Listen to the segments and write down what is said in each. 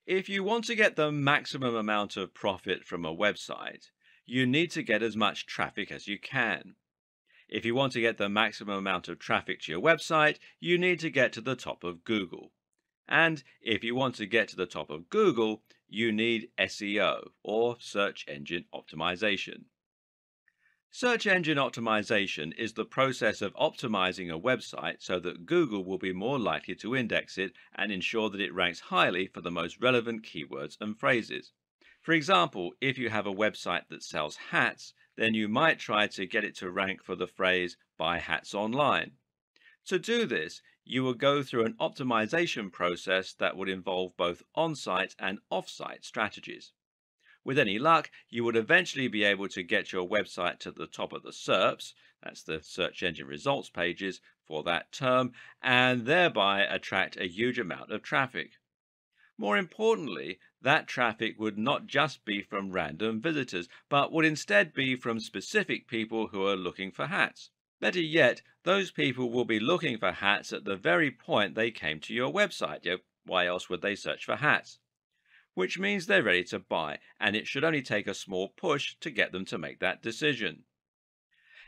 If you want to get the maximum amount of profit from a website, you need to get as much traffic as you can. If you want to get the maximum amount of traffic to your website, you need to get to the top of Google. And if you want to get to the top of Google, you need SEO, or search engine optimization. Search engine optimization is the process of optimizing a website so that Google will be more likely to index it and ensure that it ranks highly for the most relevant keywords and phrases. For example, if you have a website that sells hats, then you might try to get it to rank for the phrase buy hats online. To do this, you will go through an optimization process that would involve both on-site and off-site strategies. With any luck, you would eventually be able to get your website to the top of the SERPs, that's the search engine results pages, for that term, and thereby attract a huge amount of traffic. More importantly, that traffic would not just be from random visitors, but would instead be from specific people who are looking for hats. Better yet, those people will be looking for hats at the very point they came to your website. Why else would they search for hats? Which means they're ready to buy, and it should only take a small push to get them to make that decision.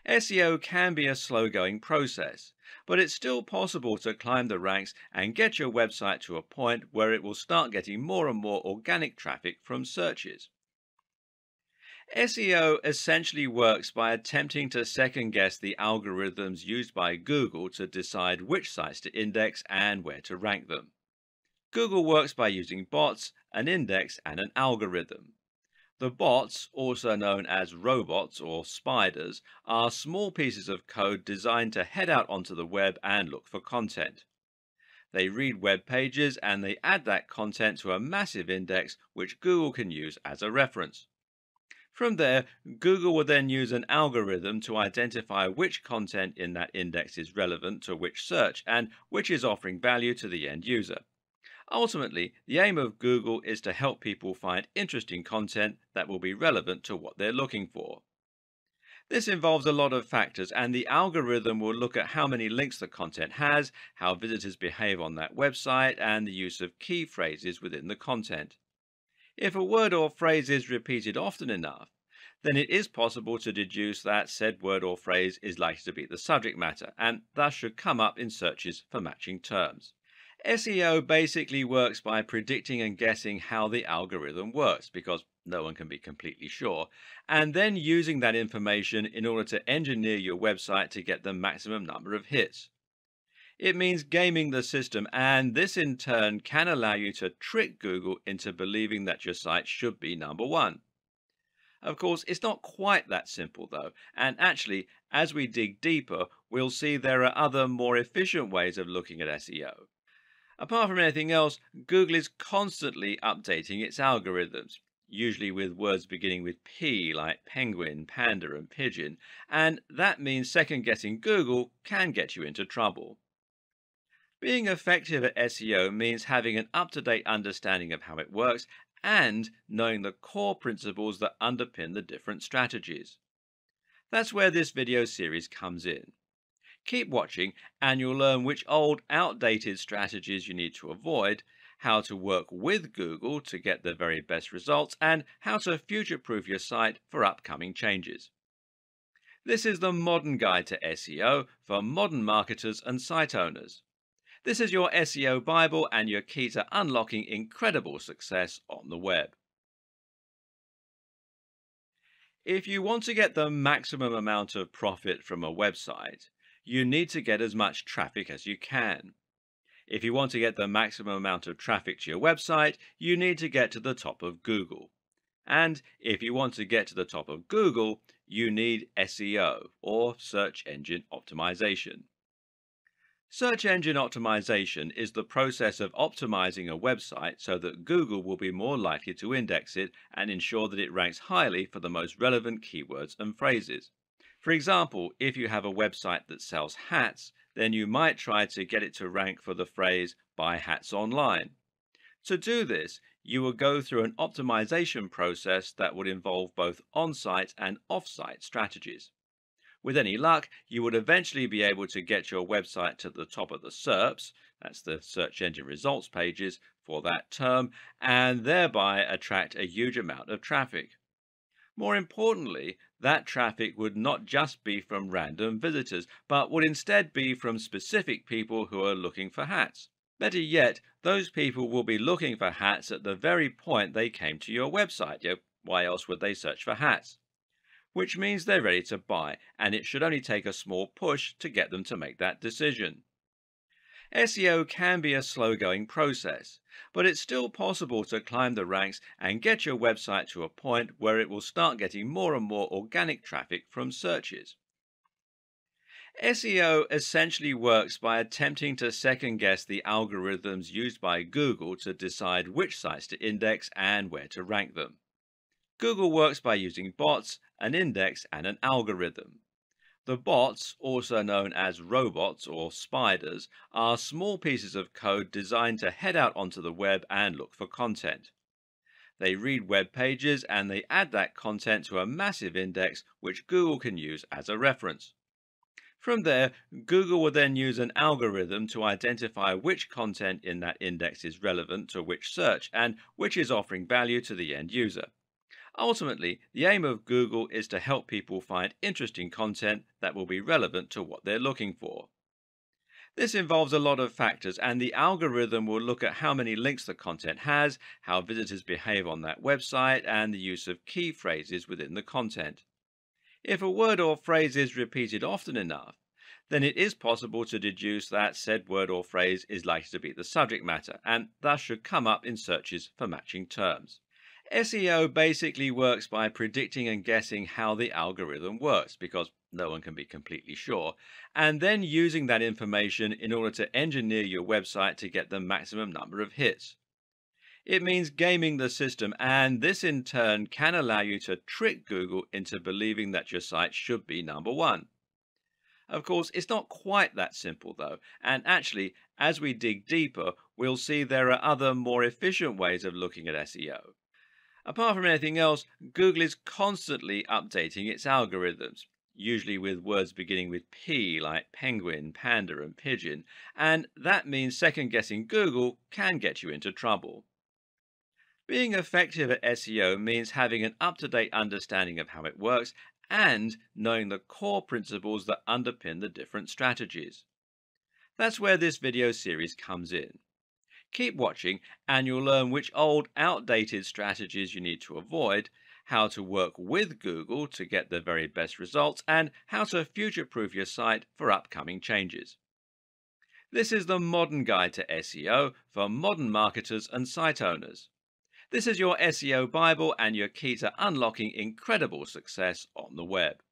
SEO can be a slow-going process, but it's still possible to climb the ranks and get your website to a point where it will start getting more and more organic traffic from searches. SEO essentially works by attempting to second-guess the algorithms used by Google to decide which sites to index and where to rank them. Google works by using bots, an index, and an algorithm. The bots, also known as robots or spiders, are small pieces of code designed to head out onto the web and look for content. They read web pages and they add that content to a massive index which Google can use as a reference. From there, Google will then use an algorithm to identify which content in that index is relevant to which search and which is offering value to the end user. Ultimately, the aim of Google is to help people find interesting content that will be relevant to what they're looking for. This involves a lot of factors, and the algorithm will look at how many links the content has, how visitors behave on that website, and the use of key phrases within the content. If a word or phrase is repeated often enough, then it is possible to deduce that said word or phrase is likely to be the subject matter, and thus should come up in searches for matching terms. SEO basically works by predicting and guessing how the algorithm works, because no one can be completely sure, and then using that information in order to engineer your website to get the maximum number of hits. It means gaming the system, and this in turn can allow you to trick Google into believing that your site should be number one. Of course, it's not quite that simple though, and actually, as we dig deeper, we'll see there are other more efficient ways of looking at SEO. Apart from anything else, Google is constantly updating its algorithms, usually with words beginning with P like penguin, panda, and pigeon, and that means second-guessing Google can get you into trouble. Being effective at SEO means having an up-to-date understanding of how it works and knowing the core principles that underpin the different strategies. That's where this video series comes in. Keep watching and you'll learn which old, outdated strategies you need to avoid, how to work with Google to get the very best results, and how to future-proof your site for upcoming changes. This is the modern guide to SEO for modern marketers and site owners. This is your SEO Bible and your key to unlocking incredible success on the web. If you want to get the maximum amount of profit from a website, you need to get as much traffic as you can. If you want to get the maximum amount of traffic to your website, you need to get to the top of Google. And if you want to get to the top of Google, you need SEO, or search engine optimization. Search engine optimization is the process of optimizing a website so that Google will be more likely to index it and ensure that it ranks highly for the most relevant keywords and phrases. For example, if you have a website that sells hats, then you might try to get it to rank for the phrase buy hats online. To do this, you will go through an optimization process that would involve both on-site and off-site strategies. With any luck, you would eventually be able to get your website to the top of the SERPs, that's the search engine results pages for that term, and thereby attract a huge amount of traffic. More importantly, that traffic would not just be from random visitors, but would instead be from specific people who are looking for hats. Better yet, those people will be looking for hats at the very point they came to your website. Why else would they search for hats? Which means they're ready to buy, and it should only take a small push to get them to make that decision. SEO can be a slow-going process, but it's still possible to climb the ranks and get your website to a point where it will start getting more and more organic traffic from searches. SEO essentially works by attempting to second-guess the algorithms used by Google to decide which sites to index and where to rank them. Google works by using bots, an index, and an algorithm. The bots, also known as robots or spiders, are small pieces of code designed to head out onto the web and look for content. They read web pages and they add that content to a massive index which Google can use as a reference. From there, Google will then use an algorithm to identify which content in that index is relevant to which search and which is offering value to the end user. Ultimately, the aim of Google is to help people find interesting content that will be relevant to what they're looking for. This involves a lot of factors, and the algorithm will look at how many links the content has, how visitors behave on that website, and the use of key phrases within the content. If a word or phrase is repeated often enough, then it is possible to deduce that said word or phrase is likely to be the subject matter, and thus should come up in searches for matching terms. SEO basically works by predicting and guessing how the algorithm works, because no one can be completely sure, and then using that information in order to engineer your website to get the maximum number of hits. It means gaming the system, and this in turn can allow you to trick Google into believing that your site should be number one. Of course, it's not quite that simple though, and actually, as we dig deeper, we'll see there are other more efficient ways of looking at SEO. Apart from anything else, Google is constantly updating its algorithms, usually with words beginning with P like penguin, panda, and pigeon, and that means second-guessing Google can get you into trouble. Being effective at SEO means having an up-to-date understanding of how it works and knowing the core principles that underpin the different strategies. That's where this video series comes in. Keep watching and you'll learn which old, outdated strategies you need to avoid, how to work with Google to get the very best results, and how to future-proof your site for upcoming changes. This is the modern guide to SEO for modern marketers and site owners. This is your SEO Bible and your key to unlocking incredible success on the web.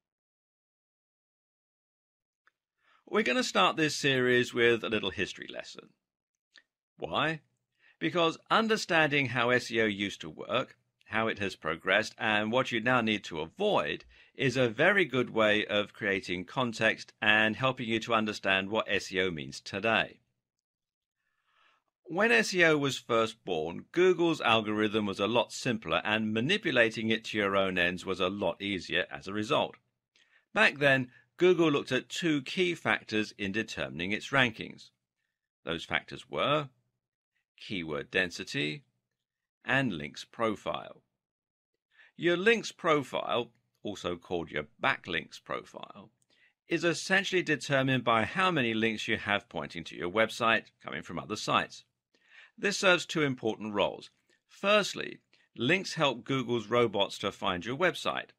We're going to start this series with a little history lesson. Why? Because understanding how SEO used to work, how it has progressed, and what you now need to avoid is a very good way of creating context and helping you to understand what SEO means today. When SEO was first born, Google's algorithm was a lot simpler and manipulating it to your own ends was a lot easier as a result. Back then, Google looked at two key factors in determining its rankings. Those factors were keyword density and links profile. Your links profile, also called your backlinks profile, is essentially determined by how many links you have pointing to your website coming from other sites. This serves two important roles. Firstly, links help Google's robots to find your website.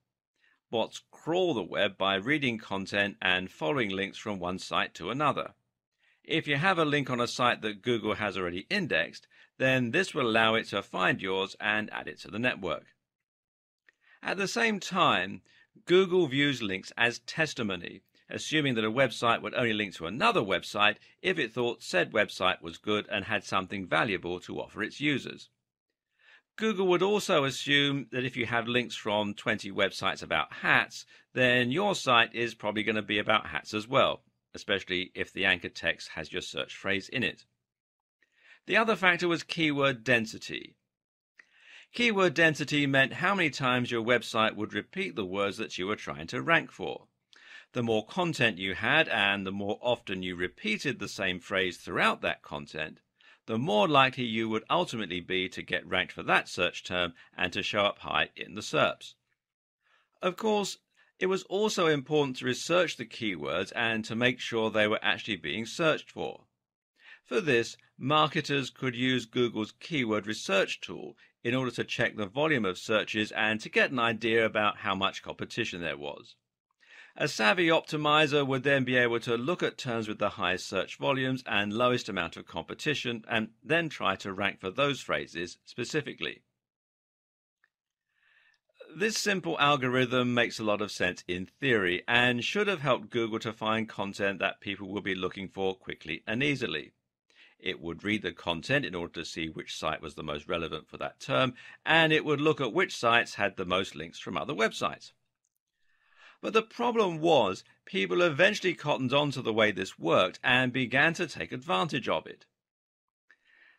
Bots crawl the web by reading content and following links from one site to another. If you have a link on a site that Google has already indexed, then this will allow it to find yours and add it to the network. At the same time, Google views links as testimony, assuming that a website would only link to another website if it thought said website was good and had something valuable to offer its users. Google would also assume that if you have links from 20 websites about hats, then your site is probably going to be about hats as well, especially if the anchor text has your search phrase in it. The other factor was keyword density. Keyword density meant how many times your website would repeat the words that you were trying to rank for. The more content you had and the more often you repeated the same phrase throughout that content, the more likely you would ultimately be to get ranked for that search term and to show up high in the SERPs. Of course, it was also important to research the keywords and to make sure they were actually being searched for. For this, marketers could use Google's keyword research tool in order to check the volume of searches and to get an idea about how much competition there was. A savvy optimizer would then be able to look at terms with the highest search volumes and lowest amount of competition and then try to rank for those phrases specifically. This simple algorithm makes a lot of sense in theory and should have helped Google to find content that people will be looking for quickly and easily. It would read the content in order to see which site was the most relevant for that term, and it would look at which sites had the most links from other websites. But the problem was, people eventually cottoned on to the way this worked and began to take advantage of it.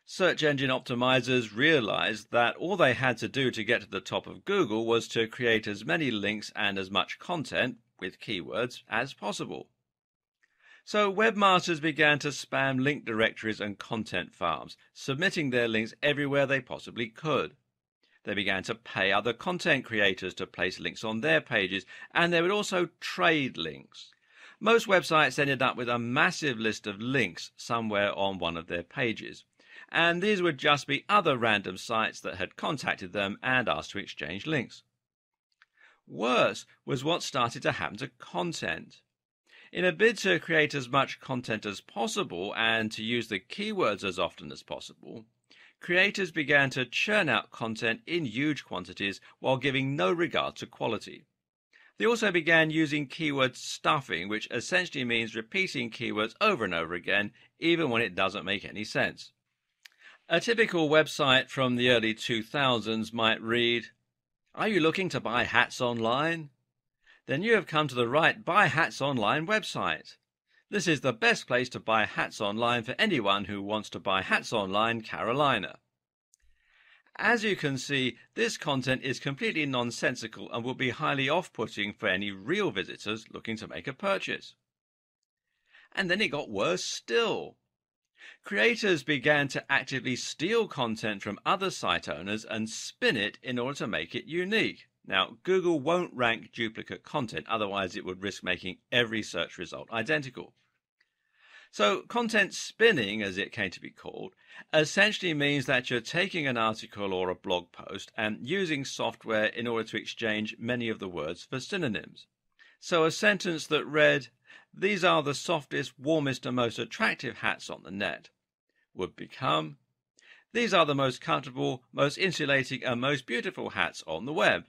Search engine optimizers realized that all they had to do to get to the top of Google was to create as many links and as much content, with keywords, as possible. So webmasters began to spam link directories and content farms, submitting their links everywhere they possibly could. They began to pay other content creators to place links on their pages, and they would also trade links. Most websites ended up with a massive list of links somewhere on one of their pages, and these would just be other random sites that had contacted them and asked to exchange links. Worse was what started to happen to content. In a bid to create as much content as possible and to use the keywords as often as possible, creators began to churn out content in huge quantities while giving no regard to quality. They also began using keyword stuffing, which essentially means repeating keywords over and over again, even when it doesn't make any sense. A typical website from the early 2000s might read, "Are you looking to buy hats online? Then you have come to the right Buy Hats Online website. This is the best place to buy hats online for anyone who wants to buy hats online, Carolina." As you can see, this content is completely nonsensical and will be highly off-putting for any real visitors looking to make a purchase. And then it got worse still. Creators began to actively steal content from other site owners and spin it in order to make it unique. Now, Google won't rank duplicate content, otherwise it would risk making every search result identical. So, content spinning, as it came to be called, essentially means that you're taking an article or a blog post and using software in order to exchange many of the words for synonyms. So a sentence that read, "These are the softest, warmest and most attractive hats on the net," would become, "These are the most comfortable, most insulating and most beautiful hats on the web."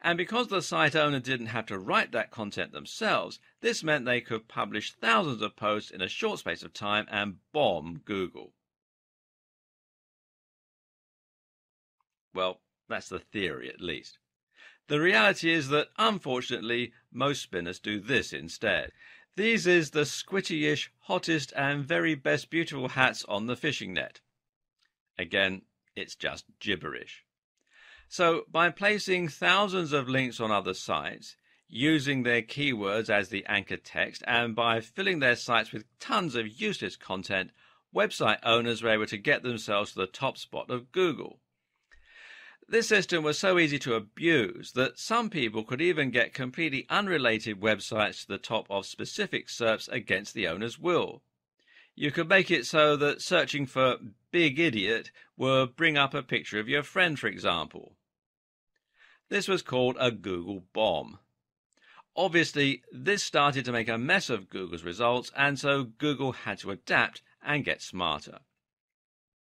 And because the site owner didn't have to write that content themselves, this meant they could publish thousands of posts in a short space of time and bomb Google. Well, that's the theory at least. The reality is that, unfortunately, most spinners do this instead. These is the squitty-ish, hottest and very best beautiful hats on the fishing net. Again, it's just gibberish. So, by placing thousands of links on other sites, using their keywords as the anchor text, and by filling their sites with tons of useless content, website owners were able to get themselves to the top spot of Google. This system was so easy to abuse that some people could even get completely unrelated websites to the top of specific SERPs against the owner's will. You could make it so that searching for "big idiot" would bring up a picture of your friend, for example. This was called a Google bomb. Obviously, this started to make a mess of Google's results, and so Google had to adapt and get smarter.